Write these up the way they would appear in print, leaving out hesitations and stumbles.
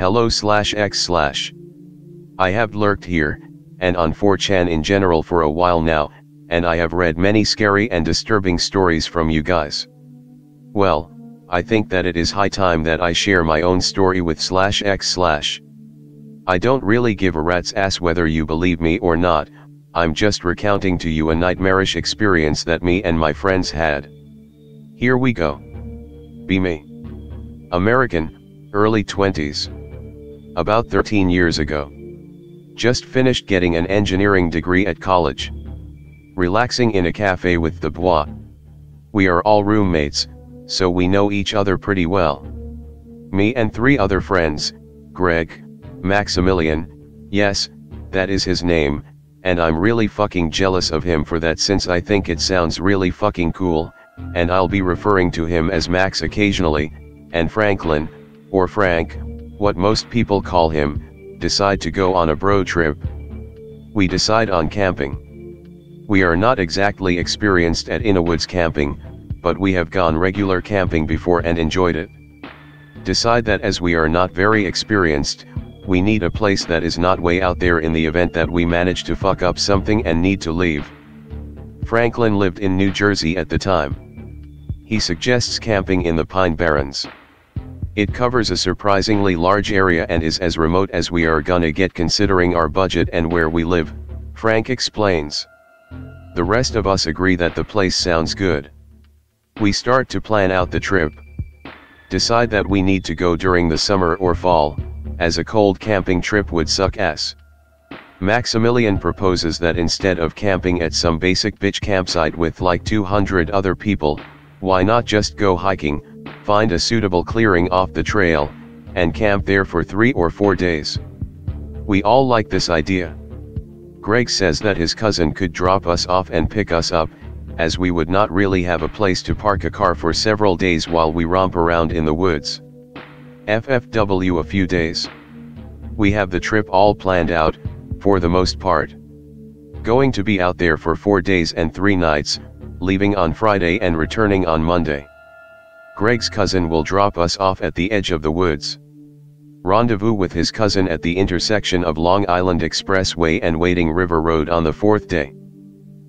hello/x/. I have lurked here, and on 4chan in general for a while now, and I have read many scary and disturbing stories from you guys. Well, I think that it is high time that I share my own story with /x/. I don't really give a rat's ass whether you believe me or not, I'm just recounting to you a nightmarish experience that me and my friends had. Here we go. Be me. American, early 20s. About 13 years ago. Just finished getting an engineering degree at college. Relaxing in a cafe with the bois. We are all roommates, so we know each other pretty well. Me and 3 other friends, Greg, Maximilian, yes, that is his name, and I'm really fucking jealous of him for that since I think it sounds really fucking cool, and I'll be referring to him as Max occasionally, and Franklin, or Frank, what most people call him, decide to go on a bro trip. We decide on camping. We are not exactly experienced at innawoods camping, but we have gone regular camping before and enjoyed it. Decide that as we are not very experienced, we need a place that is not way out there in the event that we manage to fuck up something and need to leave. Franklin lived in New Jersey at the time. He suggests camping in the Pine Barrens. It covers a surprisingly large area and is as remote as we are gonna get considering our budget and where we live, Frank explains. The rest of us agree that the place sounds good. We start to plan out the trip. Decide that we need to go during the summer or fall, as a cold camping trip would suck ass. Maximilian proposes that instead of camping at some basic bitch campsite with like 200 other people, why not just go hiking, find a suitable clearing off the trail, and camp there for 3 or 4 days. We all like this idea. Greg says that his cousin could drop us off and pick us up, as we would not really have a place to park a car for several days while we romp around in the woods. FFW a few days. We have the trip all planned out, for the most part. Going to be out there for 4 days and 3 nights, leaving on Friday and returning on Monday. Greg's cousin will drop us off at the edge of the woods. Rendezvous with his cousin at the intersection of Long Island Expressway and Wading River Road on the 4th day.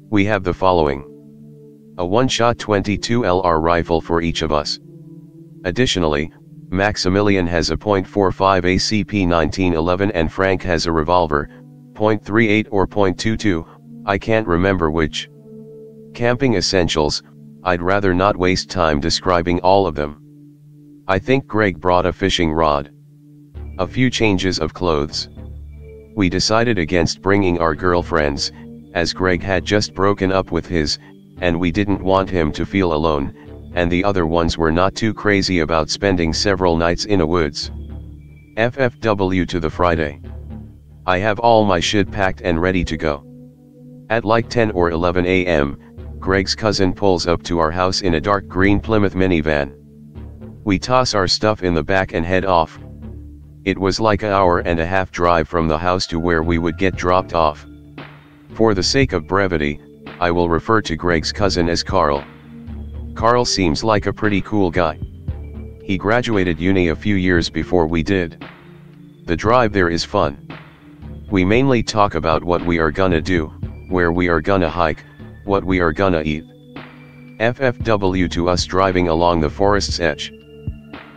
We have the following. A one-shot 22 LR rifle for each of us. Additionally, Maximilian has a .45 ACP 1911 and Frank has a revolver, .38 or .22, I can't remember which. Camping essentials, I'd rather not waste time describing all of them. I think Greg brought a fishing rod. A few changes of clothes. We decided against bringing our girlfriends, as Greg had just broken up with his, and we didn't want him to feel alone, and the other ones were not too crazy about spending several nights in a woods. FFW to the Friday. I have all my shit packed and ready to go. At like 10 or 11 a.m., Greg's cousin pulls up to our house in a dark green Plymouth minivan. We toss our stuff in the back and head off. It was like an hour-and-a-half drive from the house to where we would get dropped off. For the sake of brevity, I will refer to Greg's cousin as Carl. Carl seems like a pretty cool guy. He graduated uni a few years before we did. The drive there is fun. We mainly talk about what we are gonna do, where we are gonna hike, what we are gonna eat. FFW to us driving along the forest's edge.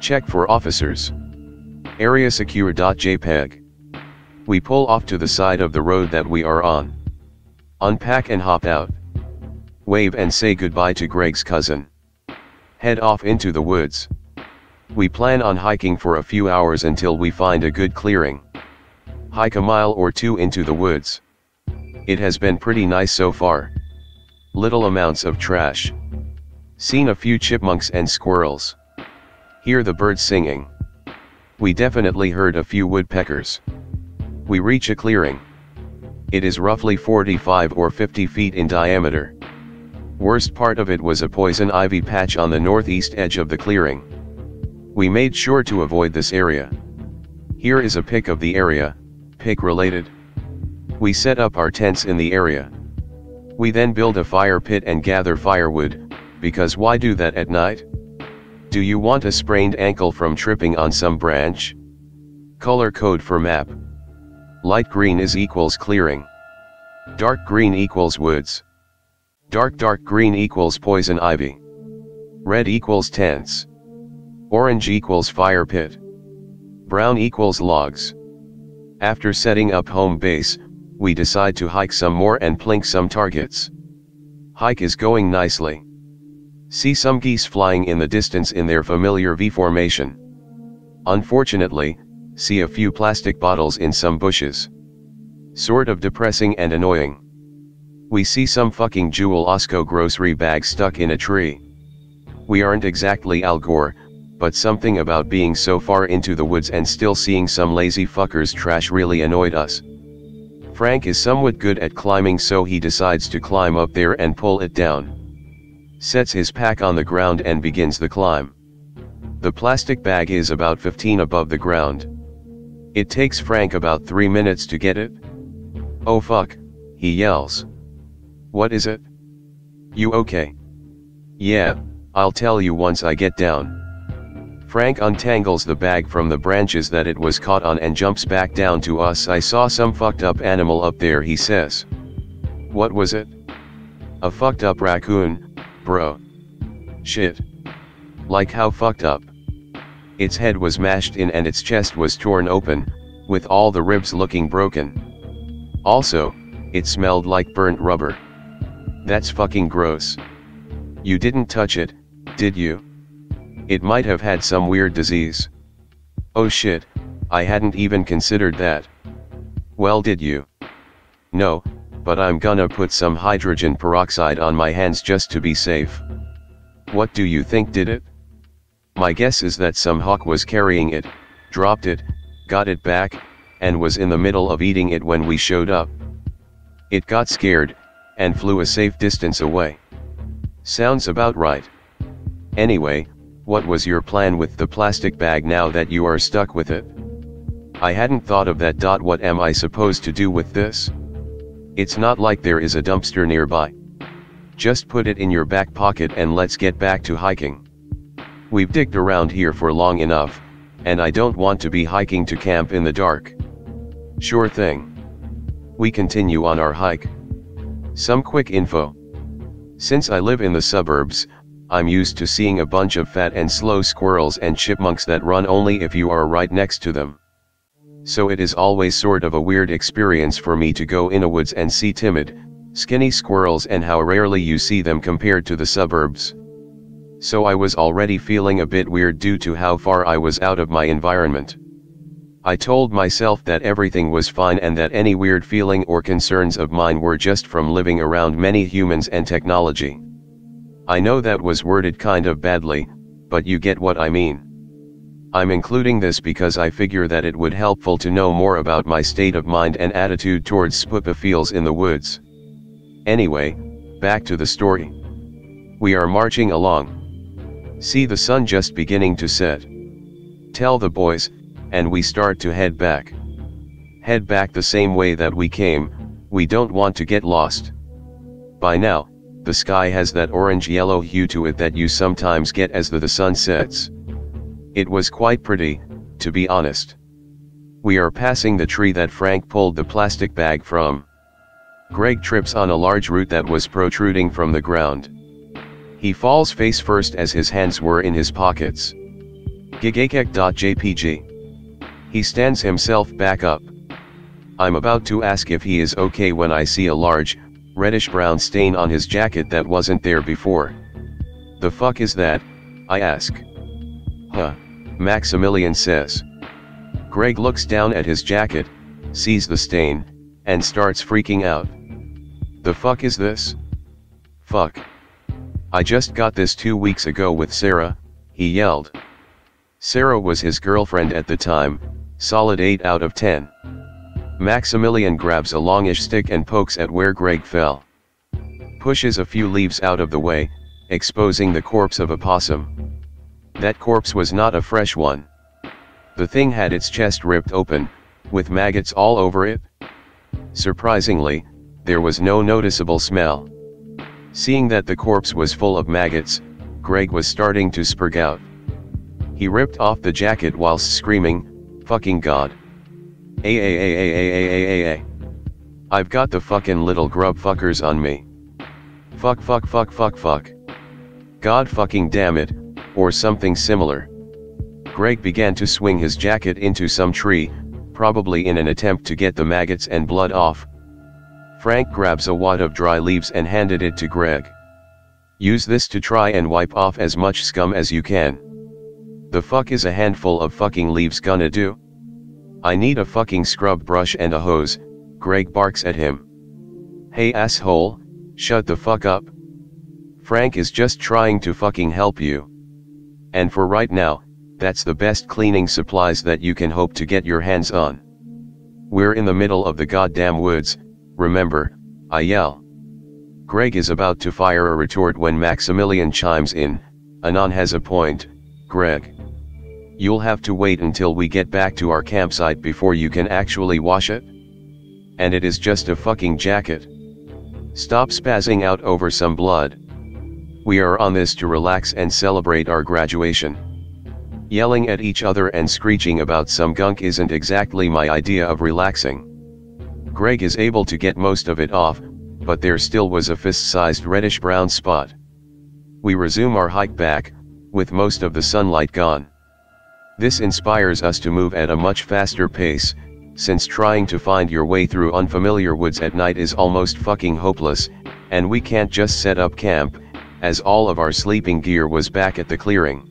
Check for officers. Area secure.jpg. We pull off to the side of the road that we are on. Unpack and hop out. Wave and say goodbye to Greg's cousin. Head off into the woods. We plan on hiking for a few hours until we find a good clearing. Hike a mile or 2 into the woods. It has been pretty nice so far. Little amounts of trash. Seen a few chipmunks and squirrels. Hear the birds singing. We definitely heard a few woodpeckers. We reach a clearing. It is roughly 45 or 50 feet in diameter. Worst part of it was a poison ivy patch on the northeast edge of the clearing. We made sure to avoid this area. Here is a pic of the area, pic related. We set up our tents in the area. We then build a fire pit and gather firewood, because why do that at night? Do you want a sprained ankle from tripping on some branch? Color code for map. Light green is equals clearing. Dark green equals woods. Dark green equals poison ivy. Red equals tents. Orange equals fire pit. Brown equals logs. After setting up home base, we decide to hike some more and plink some targets. Hike is going nicely. See some geese flying in the distance in their familiar V formation. Unfortunately, see a few plastic bottles in some bushes. Sort of depressing and annoying. We see some fucking Jewel Osco grocery bag stuck in a tree. We aren't exactly Al Gore, but something about being so far into the woods and still seeing some lazy fuckers trash really annoyed us. Frank is somewhat good at climbing, so he decides to climb up there and pull it down. Sets his pack on the ground and begins the climb. The plastic bag is about 15 above the ground. It takes Frank about 3 minutes to get it. "Oh fuck," he yells. "What is it? You okay?" "Yeah, I'll tell you once I get down." Frank untangles the bag from the branches that it was caught on and jumps back down to us. "I saw some fucked up animal up there," he says. "What was it?" "A fucked up raccoon, bro." "Shit. Like how fucked up?" "Its head was mashed in and its chest was torn open, with all the ribs looking broken. Also, it smelled like burnt rubber." "That's fucking gross." "You didn't touch it, did you? It might have had some weird disease." "Oh shit, I hadn't even considered that." "Well, did you?" "No, but I'm gonna put some hydrogen peroxide on my hands just to be safe." "What do you think did it?" "My guess is that some hawk was carrying it, dropped it, got it back, and was in the middle of eating it when we showed up. It got scared, and flew a safe distance away." "Sounds about right. Anyway, what was your plan with the plastic bag now that you are stuck with it?" "I hadn't thought of that. What am I supposed to do with this?" "It's not like there is a dumpster nearby. Just put it in your back pocket and let's get back to hiking. We've digged around here for long enough, and I don't want to be hiking to camp in the dark." "Sure thing." We continue on our hike. Some quick info. Since I live in the suburbs, I'm used to seeing a bunch of fat and slow squirrels and chipmunks that run only if you are right next to them. So it is always sort of a weird experience for me to go in a woods and see timid, skinny squirrels and how rarely you see them compared to the suburbs. So I was already feeling a bit weird due to how far I was out of my environment. I told myself that everything was fine and that any weird feeling or concerns of mine were just from living around many humans and technology. I know that was worded kind of badly, but you get what I mean. I'm including this because I figure that it would helpful to know more about my state of mind and attitude towards spooky feels in the woods. Anyway, back to the story. We are marching along. See the sun just beginning to set. Tell the boys, and we start to head back. Head back the same way that we came, we don't want to get lost. By now, the sky has that orange-yellow hue to it that you sometimes get as the sun sets. It was quite pretty, to be honest. We are passing the tree that Frank pulled the plastic bag from. Greg trips on a large root that was protruding from the ground. He falls face first as his hands were in his pockets. Kekke.jpg. He stands himself back up. I'm about to ask if he is okay when I see a large, reddish-brown stain on his jacket that wasn't there before. "The fuck is that?" I ask. "Huh," Maximilian says. Greg looks down at his jacket, sees the stain, and starts freaking out. "The fuck is this? Fuck. I just got this 2 weeks ago with Sarah," he yelled. Sarah was his girlfriend at the time, solid 8 out of 10. Maximilian grabs a longish stick and pokes at where Greg fell. Pushes a few leaves out of the way, exposing the corpse of a possum. That corpse was not a fresh one. The thing had its chest ripped open, with maggots all over it. Surprisingly, there was no noticeable smell. Seeing that the corpse was full of maggots, Greg was starting to spurg out. He ripped off the jacket whilst screaming, Fucking god. Ay. I've got the fucking little grub fuckers on me. Fuck. God fucking damn it, or something similar. Greg began to swing his jacket into some tree, probably in an attempt to get the maggots and blood off. Frank grabs a wad of dry leaves and handed it to Greg. Use this to try and wipe off as much scum as you can. The fuck is a handful of fucking leaves gonna do? I need a fucking scrub brush and a hose, Greg barks at him. Hey asshole, shut the fuck up. Frank is just trying to fucking help you. And for right now, that's the best cleaning supplies that you can hope to get your hands on. We're in the middle of the goddamn woods, remember, I yell. Greg is about to fire a retort when Maximilian chimes in. Anon has a point, Greg. You'll have to wait until we get back to our campsite before you can actually wash it. And it is just a fucking jacket. Stop spazzing out over some blood. We are on this to relax and celebrate our graduation. Yelling at each other and screeching about some gunk isn't exactly my idea of relaxing. Greg is able to get most of it off, but there still was a fist-sized reddish-brown spot. We resume our hike back, with most of the sunlight gone. This inspires us to move at a much faster pace, since trying to find your way through unfamiliar woods at night is almost fucking hopeless, and we can't just set up camp, as all of our sleeping gear was back at the clearing.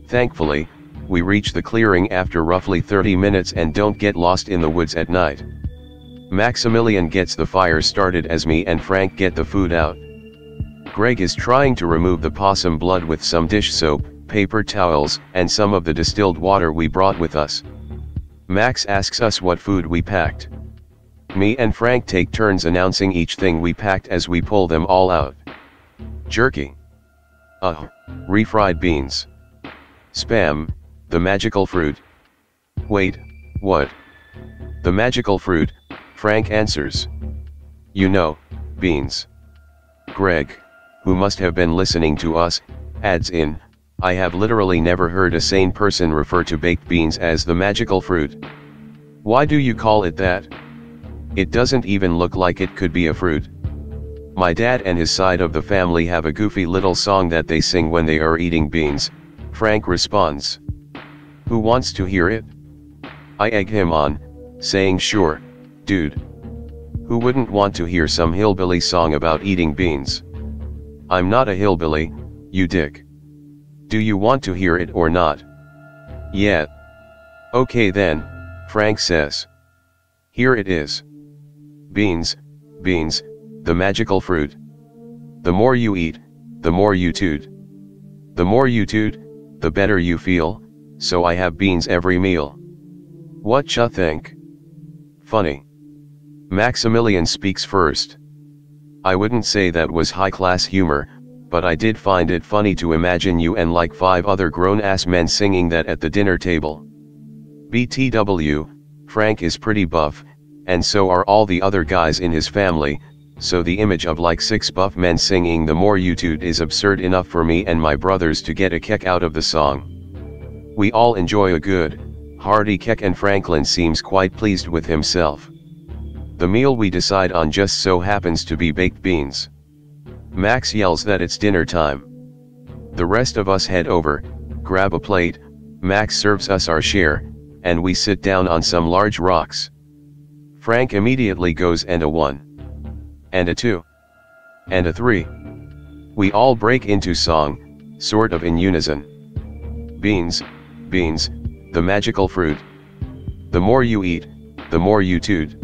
Thankfully, we reach the clearing after roughly 30 minutes and don't get lost in the woods at night. Maximilian gets the fire started as me and Frank get the food out. Greg is trying to remove the possum blood with some dish soap, paper towels, and some of the distilled water we brought with us. Max asks us what food we packed. Me and Frank take turns announcing each thing we packed as we pull them all out. Jerky. Refried beans. Spam, the magical fruit. Wait, what? The magical fruit, Frank answers. You know, beans. Greg, who must have been listening to us, adds in, I have literally never heard a sane person refer to baked beans as the magical fruit. Why do you call it that? It doesn't even look like it could be a fruit. My dad and his side of the family have a goofy little song that they sing when they are eating beans, Frank responds. Who wants to hear it? I egg him on, saying sure, dude. Who wouldn't want to hear some hillbilly song about eating beans? I'm not a hillbilly, you dick. Do you want to hear it or not? Yeah. Okay then, Frank says. Here it is. Beans, the magical fruit. The more you eat, the more you toot. The more you toot, the better you feel, so I have beans every meal. What ya think? Funny. Maximilian speaks first. I wouldn't say that was high-class humor, but I did find it funny to imagine you and like 5 other grown-ass men singing that at the dinner table. BTW, Frank is pretty buff, and so are all the other guys in his family, so the image of like 6 buff men singing the more you toot is absurd enough for me and my brothers to get a kick out of the song. We all enjoy a good, hearty kick and Franklin seems quite pleased with himself. The meal we decide on just so happens to be baked beans. Max yells that it's dinner time. The rest of us head over, grab a plate, Max serves us our share, and we sit down on some large rocks. Frank immediately goes and a 1. And a 2. And a 3. We all break into song, sort of in unison. Beans, the magical fruit. The more you eat, the more you toot.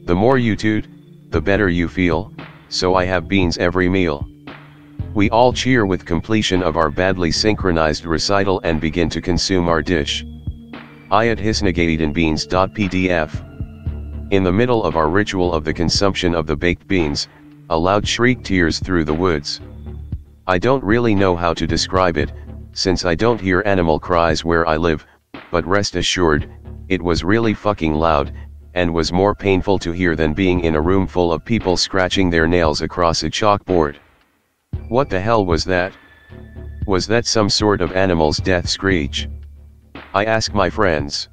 The more you toot, the better you feel, so I have beans every meal. We all cheer with completion of our badly synchronized recital and begin to consume our dish. Ayat hisnagated beans.pdf. In the middle of our ritual of the consumption of the baked beans, a loud shriek tears through the woods. I don't really know how to describe it, since I don't hear animal cries where I live, but rest assured, it was really fucking loud, and was more painful to hear than being in a room full of people scratching their nails across a chalkboard. What the hell was that? Was that some sort of animal's death screech? I ask my friends.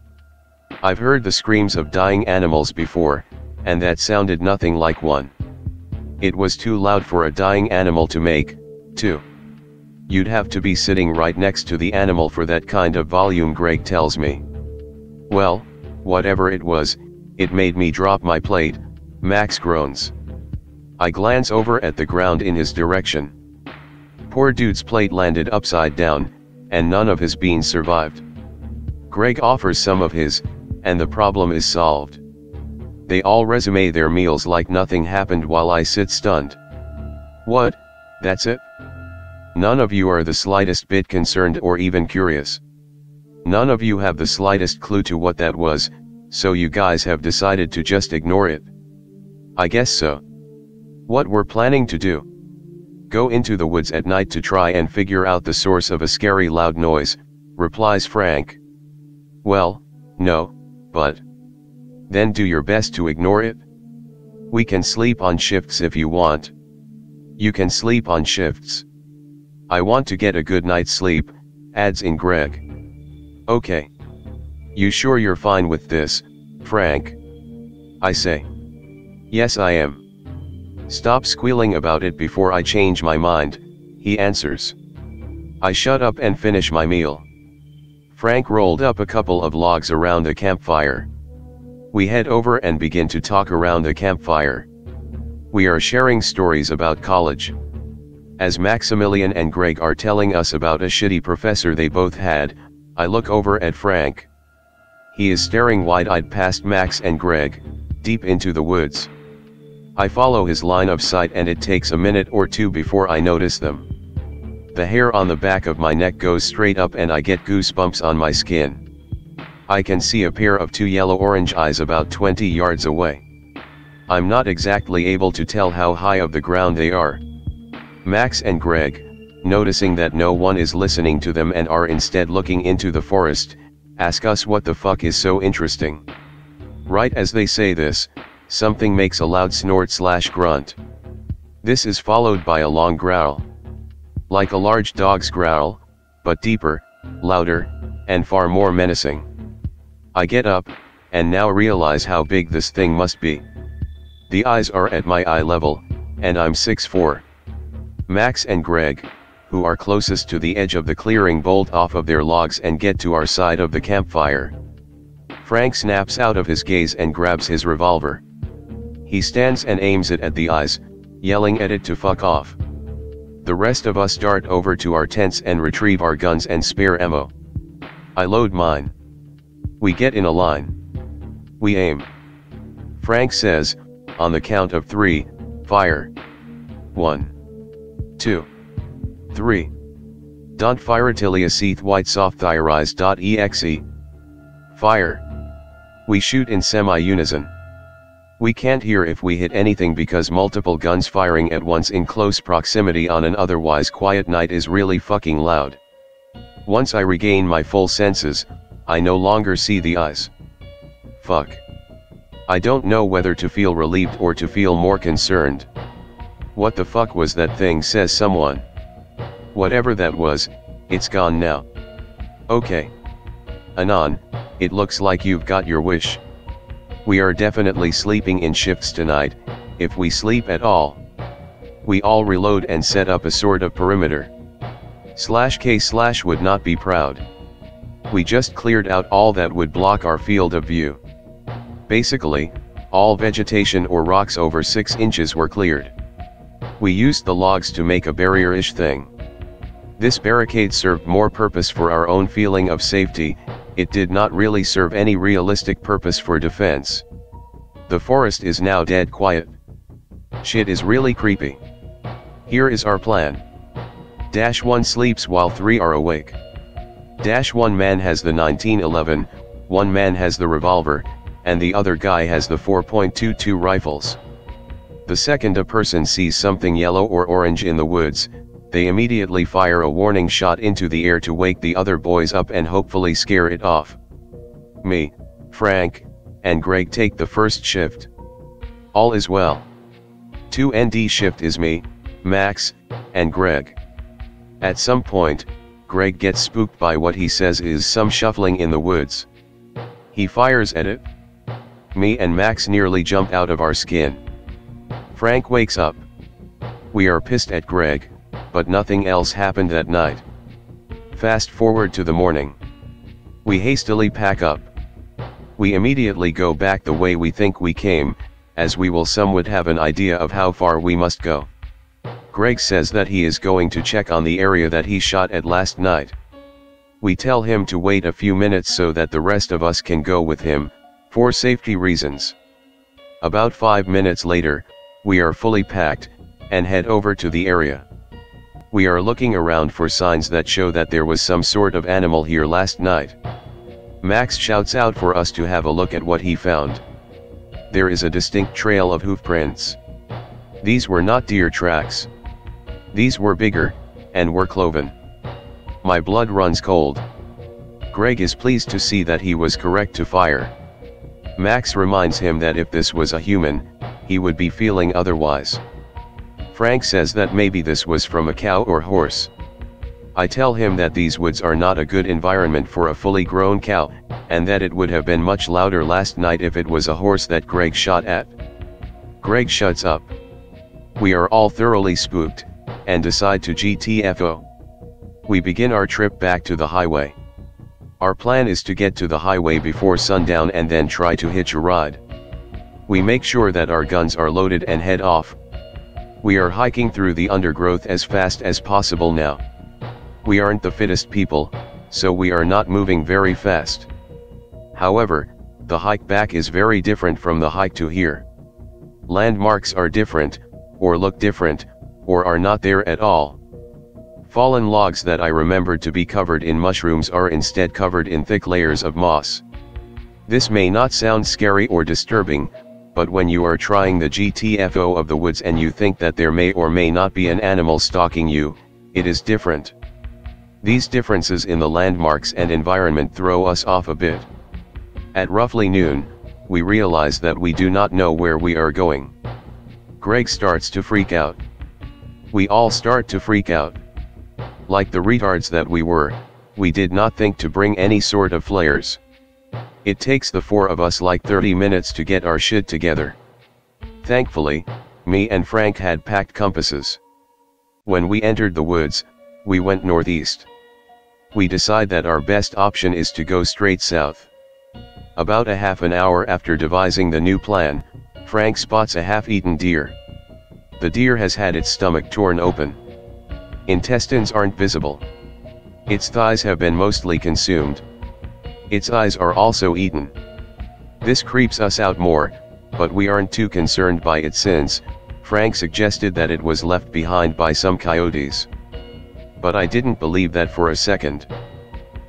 I've heard the screams of dying animals before, and that sounded nothing like one. It was too loud for a dying animal to make, too. You'd have to be sitting right next to the animal for that kind of volume, Greg tells me. Well, whatever it was, it made me drop my plate, Max groans. I glance over at the ground in his direction. Poor dude's plate landed upside down, and none of his beans survived. Greg offers some of his, and the problem is solved. They all resume their meals like nothing happened while I sit stunned. What, that's it? None of you are the slightest bit concerned or even curious. None of you have the slightest clue to what that was, so you guys have decided to just ignore it. I guess so. What we're planning to do? Go into the woods at night to try and figure out the source of a scary loud noise, replies Frank. Well, no, but then do your best to ignore it. We can sleep on shifts if you want. You can sleep on shifts. I want to get a good night's sleep, adds in Greg. Okay. You sure you're fine with this, Frank? I say. Yes, I am. Stop squealing about it before I change my mind, he answers. I shut up and finish my meal. Frank rolled up a couple of logs around the campfire. We head over and begin to talk around the campfire. We are sharing stories about college. As Maximilian and Greg are telling us about a shitty professor they both had, I look over at Frank. He is staring wide-eyed past Max and Greg, deep into the woods. I follow his line of sight and it takes a minute or two before I notice them. The hair on the back of my neck goes straight up and I get goosebumps on my skin. I can see a pair of two yellow-orange eyes about 20 yards away. I'm not exactly able to tell how high of the ground they are. Max and Greg, noticing that no one is listening to them and are instead looking into the forest, ask us what the fuck is so interesting. Right as they say this, something makes a loud snort/grunt. This is followed by a long growl. Like a large dog's growl, but deeper, louder, and far more menacing. I get up, and now realize how big this thing must be. The eyes are at my eye level, and I'm 6'4". Max and Greg, who are closest to the edge of the clearing, bolt off of their logs and get to our side of the campfire. Frank snaps out of his gaze and grabs his revolver. He stands and aims it at the eyes, yelling at it to fuck off. The rest of us dart over to our tents and retrieve our guns and spare ammo. I load mine. We get in a line. We aim. Frank says, on the count of 3, fire. 1, 2, 3. Don't fire till you see white soft thyorize.exe. Fire. We shoot in semi-unison. We can't hear if we hit anything because multiple guns firing at once in close proximity on an otherwise quiet night is really fucking loud. Once I regain my full senses, I no longer see the eyes. Fuck. I don't know whether to feel relieved or to feel more concerned. What the fuck was that thing, says someone. Whatever that was, it's gone now. Okay. Anon, it looks like you've got your wish. We are definitely sleeping in shifts tonight, if we sleep at all. We all reload and set up a sort of perimeter. /K/ would not be proud. We just cleared out all that would block our field of view. Basically, all vegetation or rocks over 6 inches were cleared. We used the logs to make a barrier-ish thing. This barricade served more purpose for our own feeling of safety, it did not really serve any realistic purpose for defense. The forest is now dead quiet. Shit is really creepy. Here is our plan. -1 sleeps while 3 are awake. -1 man has the 1911, 1 man has the revolver, and the other guy has the 4.22 rifles. The second a person sees something yellow or orange in the woods, they immediately fire a warning shot into the air to wake the other boys up and hopefully scare it off. Me, Frank, and Greg take the first shift. All is well. 2nd shift is me, Max, and Greg. At some point, Greg gets spooked by what he says is some shuffling in the woods. He fires at it. Me and Max nearly jump out of our skin. Frank wakes up. We are pissed at Greg, but nothing else happened that night. Fast forward to the morning. We hastily pack up. We immediately go back the way we think we came, as we will somewhat have an idea of how far we must go. Greg says that he is going to check on the area that he shot at last night. We tell him to wait a few minutes so that the rest of us can go with him, for safety reasons. About 5 minutes later, we are fully packed, and head over to the area. We are looking around for signs that show that there was some sort of animal here last night. Max shouts out for us to have a look at what he found. There is a distinct trail of hoof prints. These were not deer tracks. These were bigger, and were cloven. My blood runs cold. Greg is pleased to see that he was correct to fire. Max reminds him that if this was a human, he would be feeling otherwise. Frank says that maybe this was from a cow or horse. I tell him that these woods are not a good environment for a fully grown cow, and that it would have been much louder last night if it was a horse that Greg shot at. Greg shuts up. We are all thoroughly spooked, and decide to GTFO. We begin our trip back to the highway. Our plan is to get to the highway before sundown and then try to hitch a ride. We make sure that our guns are loaded and head off. We are hiking through the undergrowth as fast as possible now. We aren't the fittest people, so we are not moving very fast. However, the hike back is very different from the hike to here. Landmarks are different, or look different, or are not there at all. Fallen logs that I remembered to be covered in mushrooms are instead covered in thick layers of moss. This may not sound scary or disturbing, but when you are trying the GTFO of the woods and you think that there may or may not be an animal stalking you, it is different. These differences in the landmarks and environment throw us off a bit. At roughly noon, we realize that we do not know where we are going. Greg starts to freak out. We all start to freak out. Like the retards that we were, we did not think to bring any sort of flares. It takes the 4 of us like 30 minutes to get our shit together. Thankfully, me and Frank had packed compasses. When we entered the woods, we went northeast. We decide that our best option is to go straight south. About a half an hour after devising the new plan, Frank spots a half-eaten deer. The deer has had its stomach torn open. Intestines aren't visible. Its thighs have been mostly consumed. Its eyes are also eaten. This creeps us out more, but we aren't too concerned by it since Frank suggested that it was left behind by some coyotes. But I didn't believe that for a second.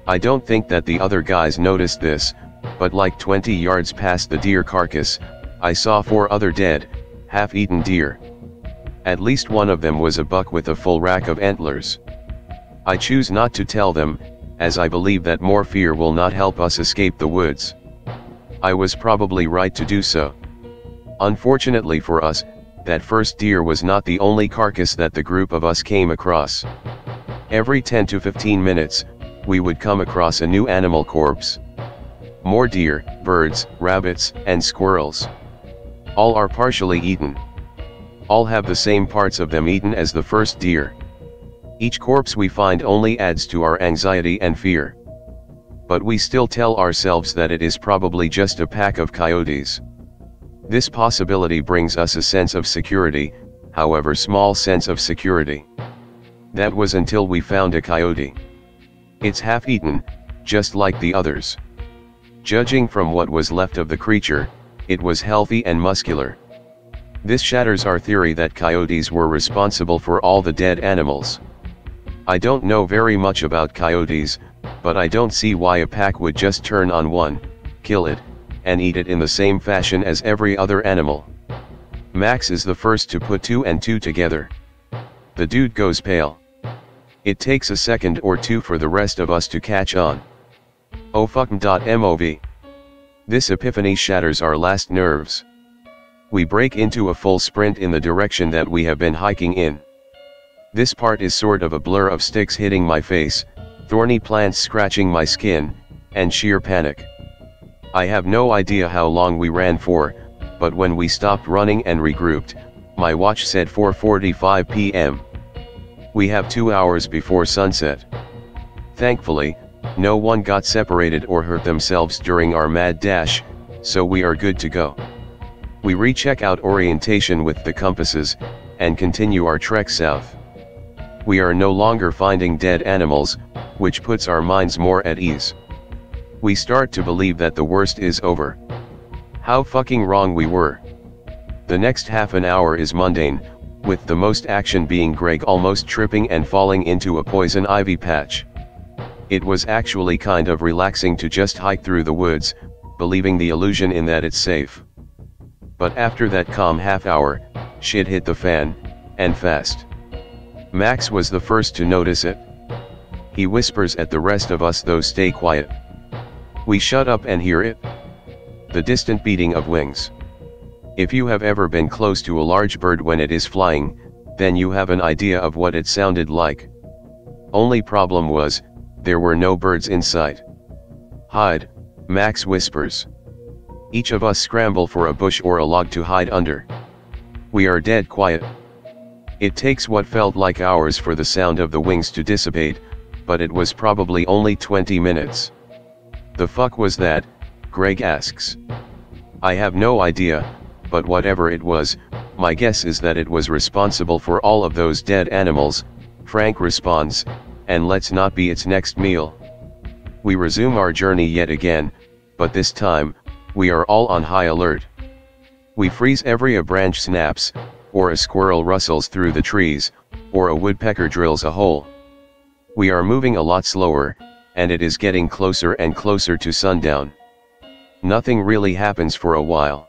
I don't think that the other guys noticed this, but like 20 yards past the deer carcass, I saw 4 other dead, half-eaten deer. At least one of them was a buck with a full rack of antlers. I choose not to tell them, as I believe that more fear will not help us escape the woods. I was probably right to do so. Unfortunately for us, that first deer was not the only carcass that the group of us came across. Every 10 to 15 minutes, we would come across a new animal corpse. More deer, birds, rabbits, and squirrels. All are partially eaten. All have the same parts of them eaten as the first deer. Each corpse we find only adds to our anxiety and fear. But we still tell ourselves that it is probably just a pack of coyotes. This possibility brings us a sense of security, however small sense of security. That was until we found a coyote. It's half-eaten, just like the others. Judging from what was left of the creature, it was healthy and muscular. This shatters our theory that coyotes were responsible for all the dead animals. I don't know very much about coyotes, but I don't see why a pack would just turn on one, kill it, and eat it in the same fashion as every other animal. Max is the first to put 2 and 2 together. The dude goes pale. It takes a second or two for the rest of us to catch on. Oh fucking.mov. This epiphany shatters our last nerves. We break into a full sprint in the direction that we have been hiking in. This part is sort of a blur of sticks hitting my face, thorny plants scratching my skin, and sheer panic. I have no idea how long we ran for, but when we stopped running and regrouped, my watch said 4:45 p.m. We have 2 hours before sunset. Thankfully, no one got separated or hurt themselves during our mad dash, so we are good to go. We recheck out orientation with the compasses, and continue our trek south. We are no longer finding dead animals, which puts our minds more at ease. We start to believe that the worst is over. How fucking wrong we were. The next half an hour is mundane, with the most action being Greg almost tripping and falling into a poison ivy patch. It was actually kind of relaxing to just hike through the woods, believing the illusion in that it's safe. But after that calm half hour, shit hit the fan, and fast. Max was the first to notice it. He whispers at the rest of us, though, stay quiet. We shut up and hear it. The distant beating of wings. If you have ever been close to a large bird when it is flying, then you have an idea of what it sounded like. Only problem was, there were no birds in sight. Hide, Max whispers. Each of us scramble for a bush or a log to hide under. We are dead quiet. It takes what felt like hours for the sound of the wings to dissipate, but it was probably only 20 minutes. The fuck was that? Greg asks. I have no idea, but whatever it was, my guess is that it was responsible for all of those dead animals, Frank responds, and let's not be its next meal. We resume our journey yet again, but this time, we are all on high alert. We freeze every a branch snaps, or a squirrel rustles through the trees, or a woodpecker drills a hole. We are moving a lot slower, and it is getting closer and closer to sundown. Nothing really happens for a while.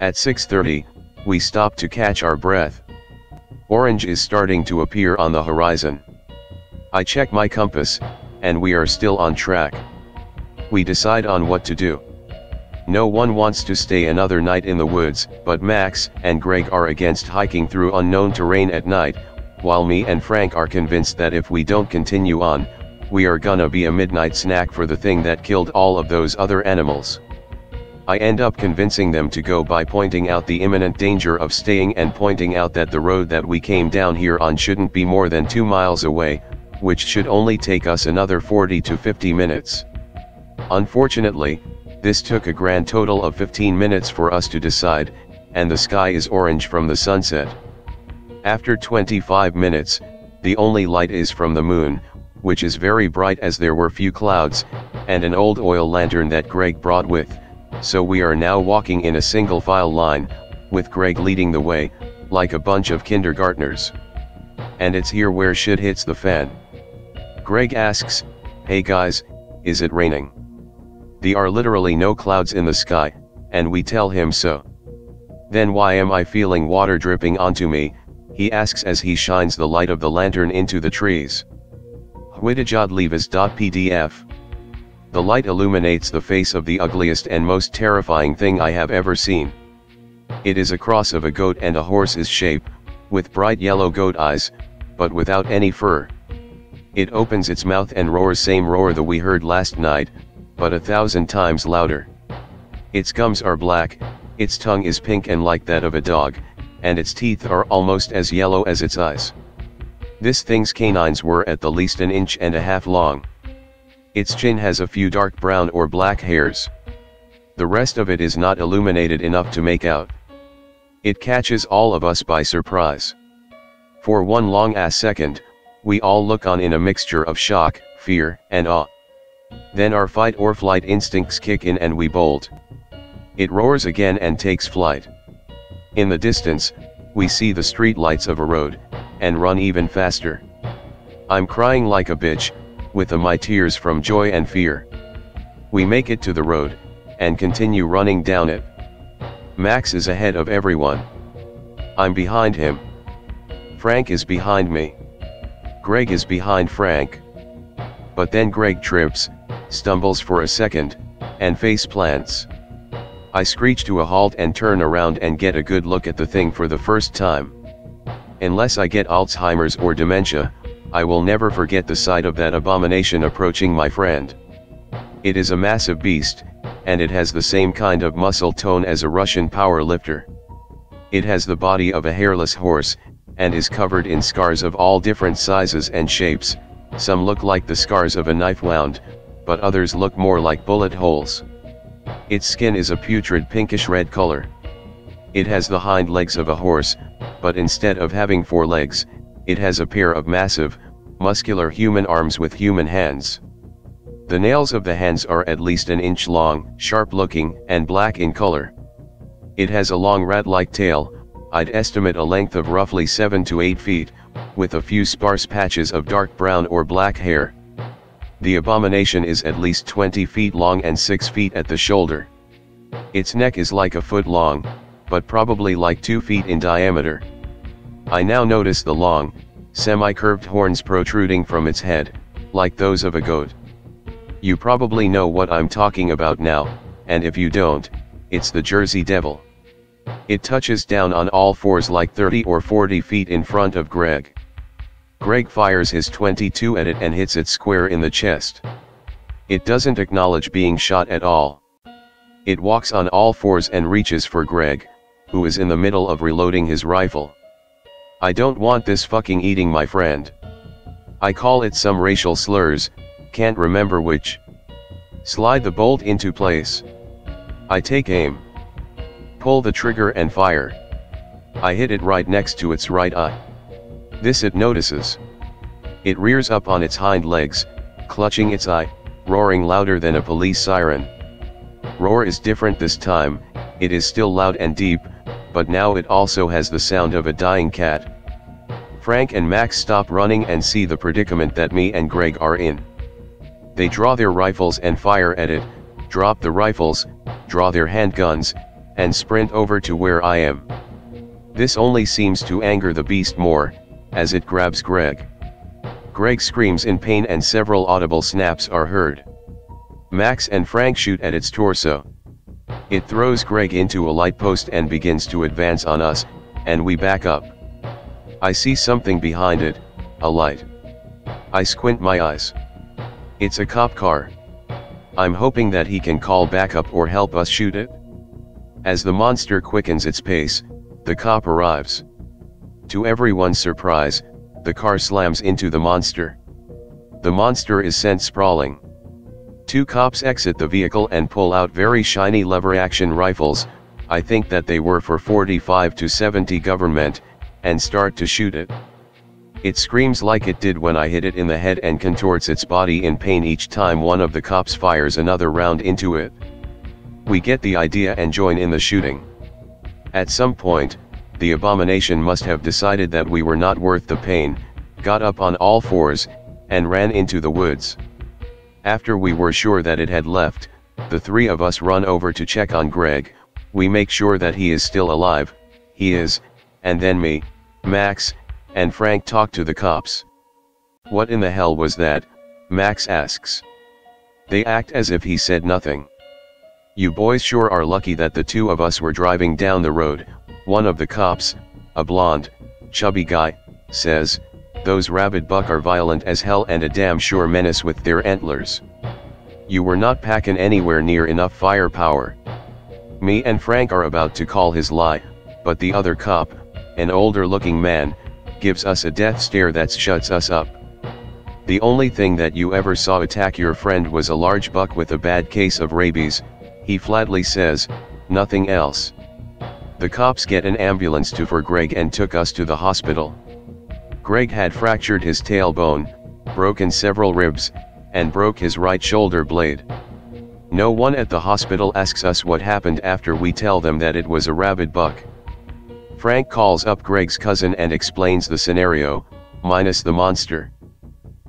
At 6:30, we stop to catch our breath. Orange is starting to appear on the horizon. I check my compass, and we are still on track. We decide on what to do. No one wants to stay another night in the woods, but Max and Greg are against hiking through unknown terrain at night, while me and Frank are convinced that if we don't continue on, we are gonna be a midnight snack for the thing that killed all of those other animals. I end up convincing them to go by pointing out the imminent danger of staying and pointing out that the road that we came down here on shouldn't be more than 2 miles away, which should only take us another 40 to 50 minutes. Unfortunately, this took a grand total of 15 minutes for us to decide, and the sky is orange from the sunset. After 25 minutes, the only light is from the moon, which is very bright as there were few clouds, and an old oil lantern that Greg brought with, so we are now walking in a single file line, with Greg leading the way, like a bunch of kindergartners. And it's here where shit hits the fan. Greg asks, "Hey guys, is it raining?" There are literally no clouds in the sky, and we tell him so. "Then why am I feeling water dripping onto me?" he asks as he shines the light of the lantern into the trees. Whittajodlevis.pdf. The light illuminates the face of the ugliest and most terrifying thing I have ever seen. It is a cross of a goat and a horse's shape, with bright yellow goat eyes, but without any fur. It opens its mouth and roars, same roar that we heard last night, but 1,000 times louder. Its gums are black, its tongue is pink and like that of a dog, and its teeth are almost as yellow as its eyes. This thing's canines were at the least 1.5 inches long. Its chin has a few dark brown or black hairs. The rest of it is not illuminated enough to make out. It catches all of us by surprise. For one long-ass second, we all look on in a mixture of shock, fear, and awe. Then our fight or flight instincts kick in and we bolt. It roars again and takes flight. In the distance, we see the street lights of a road, and run even faster. I'm crying like a bitch, with my tears from joy and fear. We make it to the road, and continue running down it. Max is ahead of everyone. I'm behind him. Frank is behind me. Greg is behind Frank. But then Greg trips, stumbles for a second, and face plants. I screech to a halt and turn around and get a good look at the thing for the first time. Unless I get Alzheimer's or dementia, I will never forget the sight of that abomination approaching my friend. It is a massive beast, and it has the same kind of muscle tone as a Russian power lifter. It has the body of a hairless horse, and is covered in scars of all different sizes and shapes. Some look like the scars of a knife wound, but others look more like bullet holes. Its skin is a putrid pinkish red color. It has the hind legs of a horse, but instead of having 4 legs, it has a pair of massive, muscular human arms with human hands. The nails of the hands are at least an inch long, sharp-looking, and black in color. It has a long rat-like tail, I'd estimate a length of roughly 7 to 8 feet, with a few sparse patches of dark brown or black hair. The abomination is at least 20 feet long and 6 feet at the shoulder. Its neck is like a foot long, but probably like 2 feet in diameter. I now notice the long, semi-curved horns protruding from its head, like those of a goat. You probably know what I'm talking about now, and if you don't, it's the Jersey Devil. It touches down on all fours like 30 or 40 feet in front of Greg. Greg fires his .22 at it and hits it square in the chest. It doesn't acknowledge being shot at all. It walks on all fours and reaches for Greg, who is in the middle of reloading his rifle. I don't want this fucking eating my friend. I call it some racial slurs, can't remember which. Slide the bolt into place. I take aim. Pull the trigger and fire. I hit it right next to its right eye. This it notices. It rears up on its hind legs, clutching its eye, roaring louder than a police siren. Roar is different this time, it is still loud and deep, but now it also has the sound of a dying cat. Frank and Max stop running and see the predicament that me and Greg are in. They draw their rifles and fire at it, drop the rifles, draw their handguns, and sprint over to where I am. This only seems to anger the beast more, as it grabs Greg. Greg screams in pain and several audible snaps are heard. Max and Frank shoot at its torso. It throws Greg into a light post and begins to advance on us, and we back up. I see something behind it, a light. I squint my eyes. It's a cop car. I'm hoping that he can call backup or help us shoot it. As the monster quickens its pace, the cop arrives. To everyone's surprise, the car slams into the monster. The monster is sent sprawling. 2 cops exit the vehicle and pull out very shiny lever-action rifles, I think that they were for 45 to 70 government, and start to shoot it. It screams like it did when I hit it in the head and contorts its body in pain each time one of the cops fires another round into it. We get the idea and join in the shooting. At some point, the abomination must have decided that we were not worth the pain, got up on all fours, and ran into the woods. After we were sure that it had left, the 3 of us run over to check on Greg. We make sure that he is still alive, he is, and then me, Max, and Frank talk to the cops. What in the hell was that? Max asks. They act as if he said nothing. You boys sure are lucky that the 2 of us were driving down the road, one of the cops, a blonde, chubby guy, says. Those rabid buck are violent as hell and a damn sure menace with their antlers. You were not packing anywhere near enough firepower. Me and Frank are about to call his lie, but the other cop, an older looking man, gives us a death stare that shuts us up. The only thing that you ever saw attack your friend was a large buck with a bad case of rabies, he flatly says, nothing else. The cops get an ambulance for Greg and took us to the hospital. Greg had fractured his tailbone, broken several ribs, and broke his right shoulder blade. No one at the hospital asks us what happened after we tell them that it was a rabid buck. Frank calls up Greg's cousin and explains the scenario, minus the monster.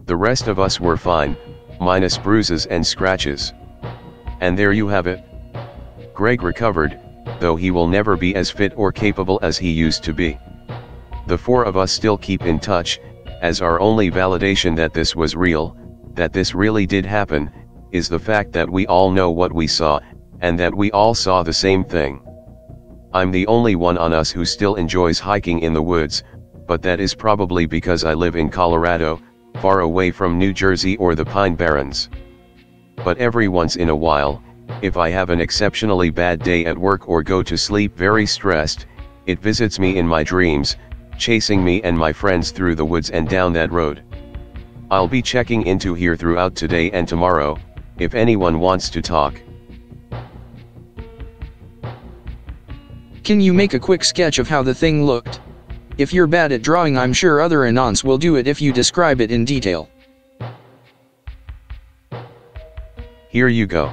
The rest of us were fine, minus bruises and scratches. And there you have it. Greg recovered, though he will never be as fit or capable as he used to be. The 4 of us still keep in touch, as our only validation that this was real, that this really did happen, is the fact that we all know what we saw, and that we all saw the same thing. I'm the only one on us who still enjoys hiking in the woods, but that is probably because I live in Colorado, far away from New Jersey or the Pine Barrens. But every once in a while, If I have an exceptionally bad day at work or go to sleep very stressed, it visits me in my dreams, chasing me and my friends through the woods and down that road. I'll be checking into here throughout today and tomorrow, if anyone wants to talk. Can you make a quick sketch of how the thing looked? If you're bad at drawing, I'm sure other anons will do it if you describe it in detail. Here you go.